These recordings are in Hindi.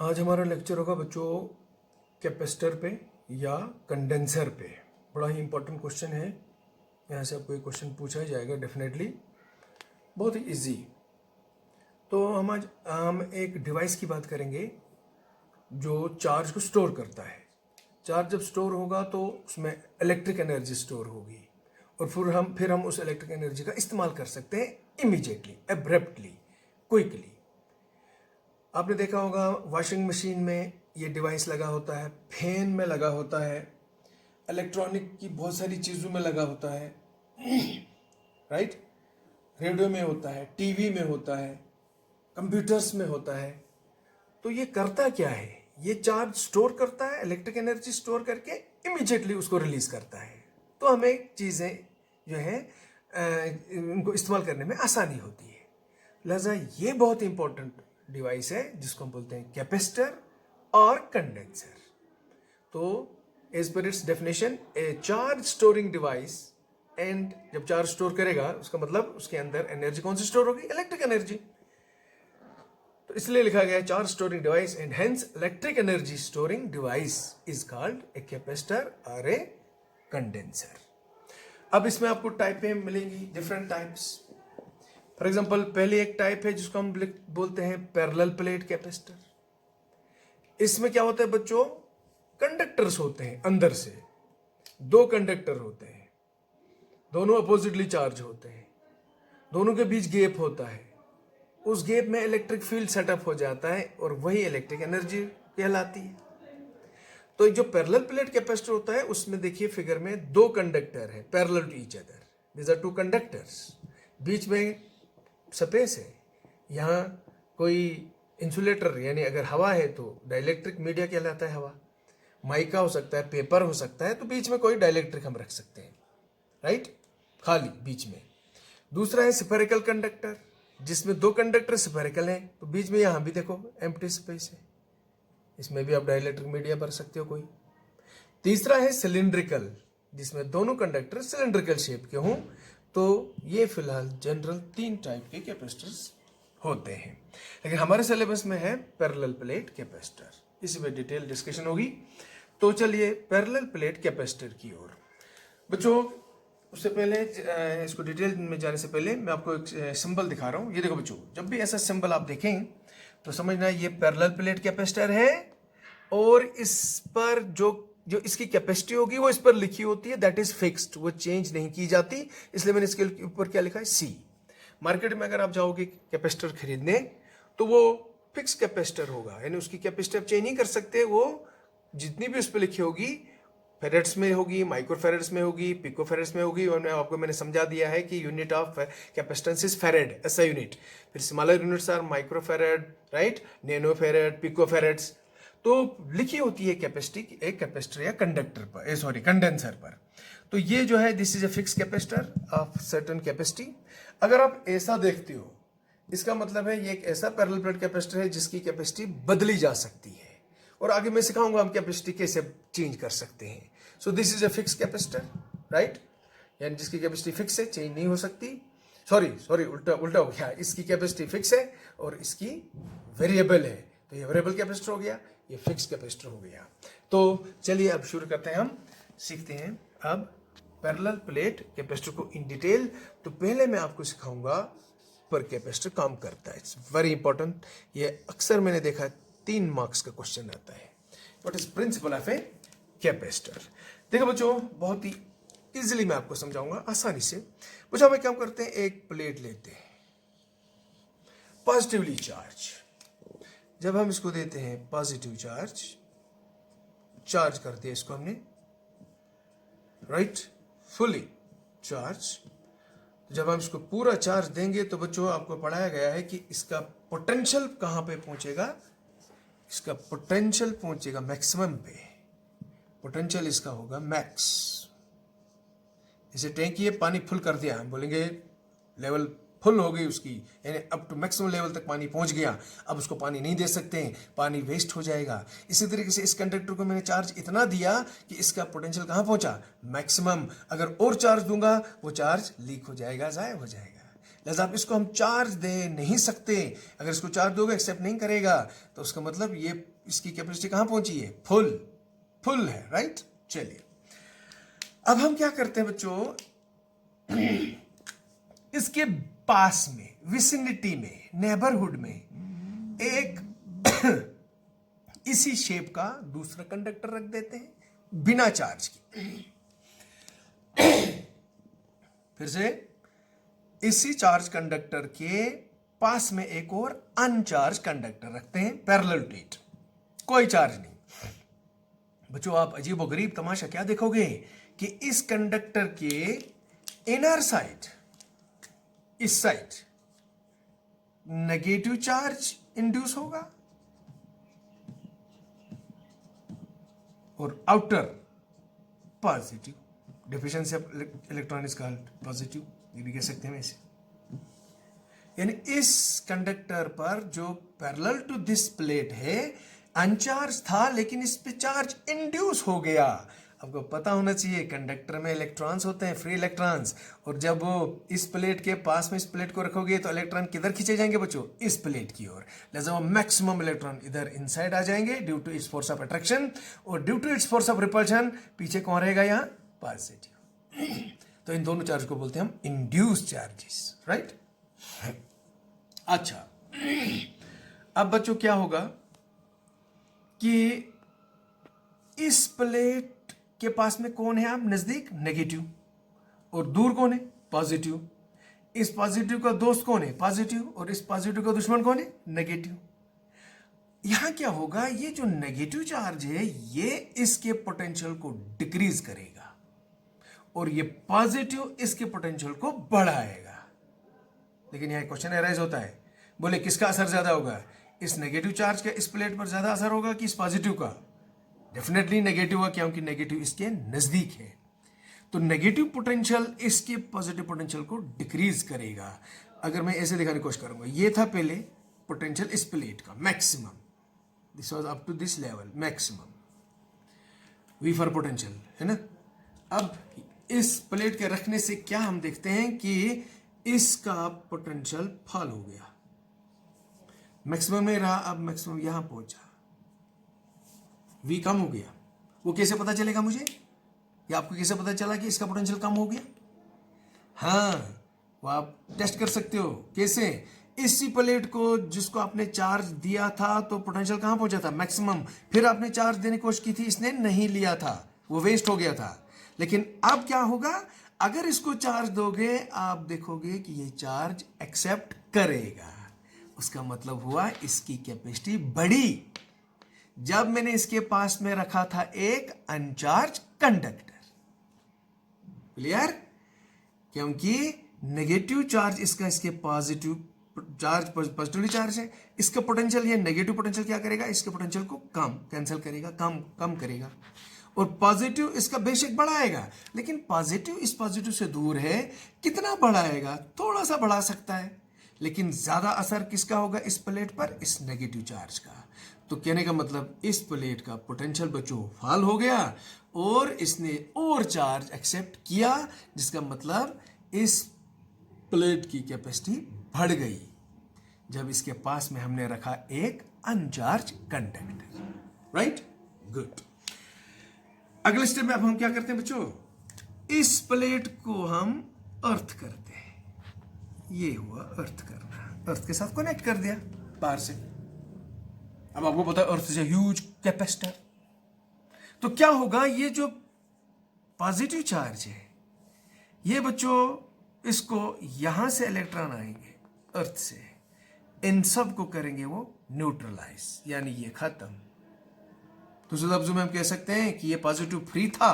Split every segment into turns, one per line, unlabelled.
आज हमारा लेक्चर होगा बच्चों कैपेसिटर पे या कंडेंसर पे। बड़ा ही इंपॉर्टेंट क्वेश्चन है, यहाँ से आपको एक क्वेश्चन पूछा जाएगा डेफिनेटली, बहुत ही इजी। तो हम एक डिवाइस की बात करेंगे जो चार्ज को स्टोर करता है। चार्ज जब स्टोर होगा तो उसमें इलेक्ट्रिक एनर्जी स्टोर होगी और फिर हम उस इलेक्ट्रिक एनर्जी का इस्तेमाल कर सकते हैं इमीडिएटली, एब्रप्टली, क्विकली। आपने देखा होगा वॉशिंग मशीन में ये डिवाइस लगा होता है, फैन में लगा होता है, इलेक्ट्रॉनिक की बहुत सारी चीज़ों में लगा होता है, राइट। रेडियो में होता है, टीवी में होता है, कंप्यूटर्स में होता है। तो ये करता क्या है? ये चार्ज स्टोर करता है, इलेक्ट्रिक एनर्जी स्टोर करके इमीडिएटली उसको रिलीज करता है। तो हमें चीज़ें जो है उनको इस्तेमाल करने में आसानी होती है। लिहाजा ये बहुत इंपॉर्टेंट डिवाइस है जिसको हम बोलते हैं कैपेसिटर और कंडेंसर। तो as per its definition a charge storing device, and जब चार्ज स्टोर करेगा उसका मतलब उसके अंदर एनर्जी कौन सी स्टोर होगी? Electric energy. तो इसलिए लिखा गया है charge storing device and hence electric energy storing device is called a capacitor और ए कंडेंसर। अब इसमें आपको टाइपें मिलेंगी, डिफरेंट टाइप्स। फॉर एग्जाम्पल पहली एक टाइप है जिसको हम बोलते हैं पैरेलल प्लेट कैपेसिटर। इसमें क्या होता है बच्चों? कंडक्टर्स होते हैं, अंदर से दो कंडक्टर होते हैं, दोनों अपोजिटली चार्ज होते हैं, दोनों के बीच गैप होता है, उस गैप में इलेक्ट्रिक फील्ड सेटअप हो जाता है और वही इलेक्ट्रिक एनर्जी कहलाती है। तो जो पैरेलल प्लेट कैपेसिटर होता है उसमें देखिए फिगर में दो कंडक्टर है parallel to each other, these are two conductors, बीच में स्पेस है। यहाँ कोई इंसुलेटर यानी अगर हवा है तो डाइलेक्ट्रिक मीडिया कहलाता है हवा, माइका हो सकता है, पेपर हो सकता है, तो बीच में कोई डाइलेक्ट्रिक हम रख सकते हैं, राइट, खाली बीच में। दूसरा है स्फेरिकल कंडक्टर, जिसमें दो कंडक्टर स्फेरिकल हैं, तो बीच में यहाँ भी देखो एम्प्टी स्पेस है, इसमें भी आप डाइलेक्ट्रिक मीडिया भर सकते हो कोई। तीसरा है सिलिंड्रिकल, जिसमें दोनों कंडक्टर सिलिंड्रिकल शेप के हों। तो ये फिलहाल जनरल तीन टाइप के कैपेसिटर्स होते हैं, लेकिन हमारे सिलेबस में है पैरेलल प्लेट कैपेसिटर, इसी में डिटेल डिस्कशन होगी। तो चलिए पैरेलल प्लेट कैपेसिटर की ओर। बच्चों उससे पहले इसको डिटेल में जाने से पहले मैं आपको एक सिंबल दिखा रहा हूँ। ये देखो बच्चों, जब भी ऐसा सिंबल आप देखें तो समझना ये पैरेलल प्लेट कैपेसिटर है और इस पर जो इसकी कैपेसिटी होगी वो इस पर लिखी होती है, दैट इज फिक्स्ड, वो चेंज नहीं की जाती। इसलिए मैंने इसके ऊपर क्या लिखा है? सी। मार्केट में अगर आप जाओगे कैपेसिटर खरीदने तो वो फिक्स कैपेसिटर होगा, यानी उसकी कैपेसिटी आप चेंज नहीं कर सकते। वो जितनी भी उस पर लिखी होगी फेरेड्स में होगी, माइक्रोफेरेड्स में होगी, पिकोफेरेड्स में होगी। और आपको मैंने समझा दिया है कि unit of capacitance is farad, ऐसा यूनिट। फिर smaller units are microfarad, right, nanofarad, picofarads. तो लिखी होती है कैपेसिटी एक कैपेसिटर या कंडक्टर पर, सॉरी कंडेंसर पर। तो ये जो है this is a fix capacitor of certain capacity. अगर आप ऐसा देखते हो इसका मतलब है ये एक ऐसा पैरेलल प्लेट कैपेसिटर है जिसकी कैपेसिटी बदली जा सकती है, और आगे मैं सिखाऊंगा हम कैपेसिटी कैसे चेंज कर सकते हैं। So this is a fix capacitor, right, यानी जिसकी कैपेसिटी फिक्स है, चेंज नहीं हो सकती। सॉरी उल्टा हो गया, इसकी कैपेसिटी फिक्स है और इसकी वेरिएबल है, तो ये वेरिएबल कैपेसिटर हो गया, ये फिक्स कैपेसिटर हो गया। तो चलिए अब शुरू करते हैं, हम सीखते हैं अब पैरेलल प्लेट कैपेसिटर को इन डिटेल। तो पहले मैं आपको सिखाऊंगा पर कैपेसिटर काम करता है, इट्स वेरी इंपॉर्टेंट। ये अक्सर मैंने देखा है 3 मार्क्स का क्वेश्चन रहता है, what is principle of a capacitor. देखो बच्चों, बहुत ही इजीली मैं आपको समझाऊंगा, आसानी से। बच्चों हम क्या करते हैं, एक प्लेट लेते हैं पॉजिटिवली चार्ज, जब हम इसको देते हैं पॉजिटिव चार्ज करते हैं इसको हमने, राइट, फुली चार्ज। जब हम इसको पूरा चार्ज देंगे तो बच्चों आपको पढ़ाया गया है कि इसका पोटेंशियल कहां पे पहुंचेगा? इसका पोटेंशियल पहुंचेगा मैक्सिमम पे, पोटेंशियल इसका होगा मैक्स। जैसे टैंकी है, पानी फुल कर दिया, हम बोलेंगे लेवल फुल हो गई उसकी, यानी अप टू मैक्सिमम लेवल तक पानी पहुंच गया, अब उसको पानी नहीं दे सकते हैं, पानी वेस्ट हो जाएगा। इसी तरीके से इस कंडक्टर को मैंने चार्ज इतना दिया कि इसका पोटेंशियल कहाँ पहुंचा? मैक्सिमम। अगर और चार्ज दूंगा वो चार्ज लीक हो जाएगा, ज़ाया हो जाएगा। लिहाजा आप इसको हम चार्ज दे नहीं सकते। अगर इसको चार्ज दोगे एक्सेप्ट नहीं करेगा तो उसका मतलब ये इसकी कैपेसिटी कहाँ पहुंची है, फुल है, राइट। चलिए अब हम क्या करते हैं बच्चों, इसके पास में, विसिनिटी में, नेबरहुड में एक इसी शेप का दूसरा कंडक्टर रख देते हैं बिना चार्ज के। फिर से इसी चार्ज कंडक्टर के पास में एक और अनचार्ज कंडक्टर रखते हैं पैरेलल टू इट, कोई चार्ज नहीं। बच्चों आप अजीबोगरीब तमाशा क्या देखोगे कि इस कंडक्टर के इनर साइड, इस साइड नेगेटिव चार्ज इंड्यूस होगा और outer positive. Deficiency of electron is called positive, ये भी कह सकते हैं ऐसे। यानी इस कंडक्टर पर जो पैरेलल टू दिस प्लेट है अनचार्ज था, लेकिन इस पे चार्ज इंड्यूस हो गया। आपको पता होना चाहिए कंडक्टर में इलेक्ट्रॉन्स होते हैं, फ्री इलेक्ट्रॉन्स, और जब वो इस प्लेट के पास में इस प्लेट को रखोगे तो इलेक्ट्रॉन किधर खींचे जाएंगे बच्चों, इस प्लेट की ओर। लिहाजा वो मैक्सिमम इलेक्ट्रॉन इधर इनसाइड आ जाएंगे due to its force of attraction, और due to its force of repulsion पीछे कौन रहेगा, यहाँ पॉजिटिव। तो इन दोनों चार्ज को बोलते हैं हम इंड्यूस चार्जेस, राइट। अच्छा अब बच्चों क्या होगा कि इस प्लेट के पास में कौन है, आप नजदीक नेगेटिव, और दूर कौन है, पॉजिटिव। इस पॉजिटिव का दोस्त कौन है, पॉजिटिव, और इस पॉजिटिव का दुश्मन कौन है, नेगेटिव। यहां क्या होगा, ये जो नेगेटिव चार्ज है ये इसके पोटेंशियल को डिक्रीज करेगा और ये पॉजिटिव इसके पोटेंशियल को बढ़ाएगा। लेकिन यहां क्वेश्चन अराइज होता है, बोले किसका असर ज्यादा होगा, इस नेगेटिव चार्ज का इस प्लेट पर ज्यादा असर होगा कि इस पॉजिटिव का। डेफिनेटली नेगेटिव है, क्योंकि नेगेटिव इसके नजदीक है। तो नेगेटिव पोटेंशियल इसके पॉजिटिव पोटेंशियल को डिक्रीज करेगा। अगर मैं ऐसे दिखाने की कोशिश करूंगा, ये था पहले पोटेंशियल इस प्लेट का maximum, this was up to this level maximum, V for potential, है ना। अब इस प्लेट के रखने से क्या हम देखते हैं कि इसका पोटेंशियल फॉल हो गया, मैक्सिमम में रहा, अब मैक्सिमम यहां पहुंचा, वी कम हो गया। वो कैसे पता चलेगा मुझे, या आपको कैसे पता चला कि इसका पोटेंशियल कम हो गया? हाँ, वो आप टेस्ट कर सकते हो। कैसे, इसी प्लेट को जिसको आपने चार्ज दिया था तो पोटेंशियल कहां पहुंचा था, मैक्सिमम। फिर आपने चार्ज देने की कोशिश की थी, इसने नहीं लिया था, वो वेस्ट हो गया था। लेकिन अब क्या होगा, अगर इसको चार्ज दोगे आप देखोगे कि ये चार्ज एक्सेप्ट करेगा। उसका मतलब हुआ इसकी कैपेसिटी बढ़ी जब मैंने इसके पास में रखा था एक अनचार्ज कंडक्टर। क्लियर? क्योंकि नेगेटिव चार्ज इसका इसके पॉजिटिव चार्ज पॉजिटिवली चार्ज है, इसका पोटेंशियल, ये नेगेटिव पोटेंशियल क्या करेगा, इसके पोटेंशियल को कम कैंसिल करेगा, कम करेगा। और पॉजिटिव इसका बेशक बढ़ाएगा, लेकिन पॉजिटिव इस पॉजिटिव से दूर है, कितना बढ़ाएगा, थोड़ा सा बढ़ा सकता है, लेकिन ज्यादा असर किसका होगा इस प्लेट पर, इस नेगेटिव चार्ज का। तो कहने का मतलब इस प्लेट का पोटेंशियल बच्चों फॉल हो गया और इसने और चार्ज एक्सेप्ट किया, जिसका मतलब इस प्लेट की कैपेसिटी बढ़ गई जब इसके पास में हमने रखा एक अनचार्ज कंडक्टर, राइट। गुड। अगले स्टेप में अब हम क्या करते हैं बच्चों, इस प्लेट को हम अर्थ करते हैं। ये हुआ अर्थ करना, अर्थ के साथ कनेक्ट कर दिया बाहर से। अब आपको पता है earth is a huge capacitor. तो क्या होगा, ये जो पॉजिटिव चार्ज है ये बच्चों, इसको यहां से इलेक्ट्रॉन आएंगे अर्थ से, इन सब को करेंगे वो न्यूट्रलाइज, यानी ये खत्म। दूसरे लफ्जों में हम कह सकते हैं कि ये पॉजिटिव फ्री था,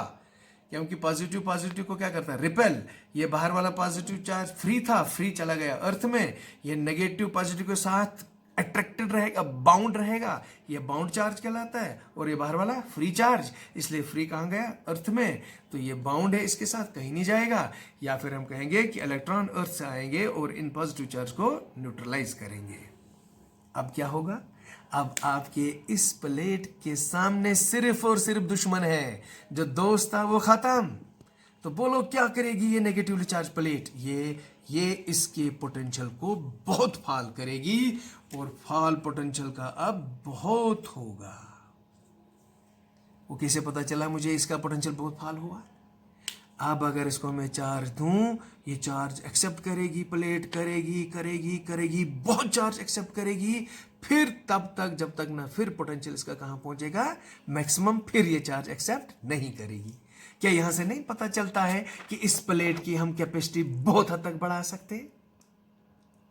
क्योंकि पॉजिटिव को क्या करता है, रिपेल। ये बाहर वाला पॉजिटिव चार्ज फ्री था, फ्री चला गया अर्थ में। ये नेगेटिव पॉजिटिव के साथ अट्रैक्टेड रहेगा, बाउंड रहेगा, ये बाउंड चार्ज कहलाता है। और ये बाहर वाला फ्री चार्ज, इसलिए फ्री कहाँ गया, अर्थ में। तो ये बाउंड है, इसके साथ कहीं नहीं जाएगा। या फिर हम कहेंगे कि इलेक्ट्रॉन अर्थ से आएंगे और इन पॉजिटिव चार्ज को न्यूट्रलाइज करेंगे। अब क्या होगा, अब आपके इस प्लेट के सामने सिर्फ और सिर्फ दुश्मन है, जो दोस्त था वो खत्म। तो बोलो क्या करेगी ये नेगेटिवली चार्ज प्लेट, ये इसके पोटेंशियल को बहुत फॉल करेगी और फॉल पोटेंशियल का अब बहुत होगा। वो कैसे पता चला मुझे इसका पोटेंशियल बहुत फॉल हुआ? अब अगर इसको मैं चार्ज दूं, ये चार्ज एक्सेप्ट करेगी, प्लेट करेगी, बहुत चार्ज एक्सेप्ट करेगी, फिर तब तक जब तक ना फिर पोटेंशियल इसका कहां पहुंचेगा, मैक्सिमम, फिर ये चार्ज एक्सेप्ट नहीं करेगी। क्या यहां से नहीं पता चलता है कि इस प्लेट की हम कैपेसिटी बहुत हद तक बढ़ा सकते हैं,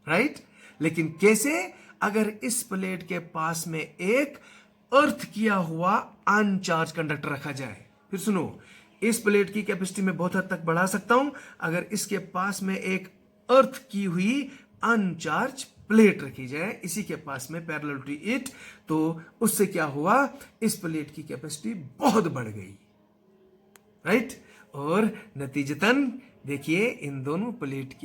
राइट? लेकिन कैसे? अगर इस प्लेट के पास में एक अर्थ किया हुआ अनचार्ज कंडक्टर रखा जाए। फिर सुनो, इस प्लेट की कैपेसिटी में बहुत हद तक बढ़ा सकता हूं अगर इसके पास में एक अर्थ की हुई अनचार्ज प्लेट रखी जाए इसी के पास में पैरेलल टू इट, तो उससे क्या हुआ, इस प्लेट की कैपेसिटी बहुत बढ़ गई, राइट? और नतीजतन देखिए इन दोनों प्लेटों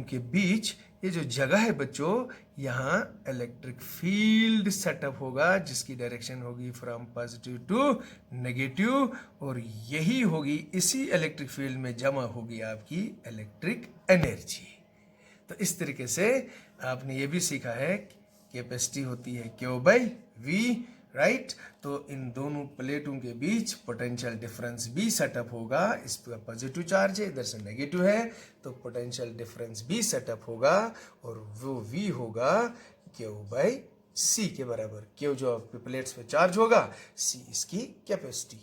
के बीच ये जो जगह है बच्चों, यहां इलेक्ट्रिक फील्ड सेटअप होगा जिसकी डायरेक्शन होगी फ्रॉम पॉजिटिव टू नेगेटिव, और यही होगी, इसी इलेक्ट्रिक फील्ड में जमा होगी आपकी इलेक्ट्रिक एनर्जी। तो इस तरीके से आपने ये भी सीखा है कैपेसिटी होती है Q/V, राइट? तो इन दोनों प्लेटों के बीच पोटेंशियल डिफरेंस भी सेटअप होगा। इस पर पॉजिटिव चार्ज है, इधर से नेगेटिव है, तो पोटेंशियल डिफरेंस भी सेटअप होगा और वो V होगा Q/C के बराबर। Q जो प्लेट्स पे चार्ज होगा, C इसकी कैपेसिटी।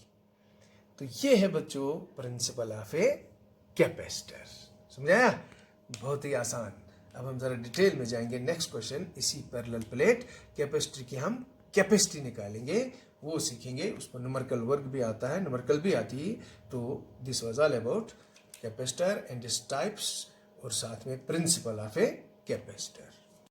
तो ये है बच्चों प्रिंसिपल ऑफ ए कैपेसिटर। समझाया? बहुत ही आसान। अब हम जरा डिटेल में जाएंगे। नेक्स्ट क्वेश्चन, इसी पैरेलल प्लेट कैपेसिटर की हम कैपेसिटी निकालेंगे, वो सीखेंगे। उसमें न्यूमेरिकल वर्क भी आता है, न्यूमेरिकल भी आती है। तो this was all about capacitor and its types और साथ में प्रिंसिपल ऑफ ए कैपेसिटर।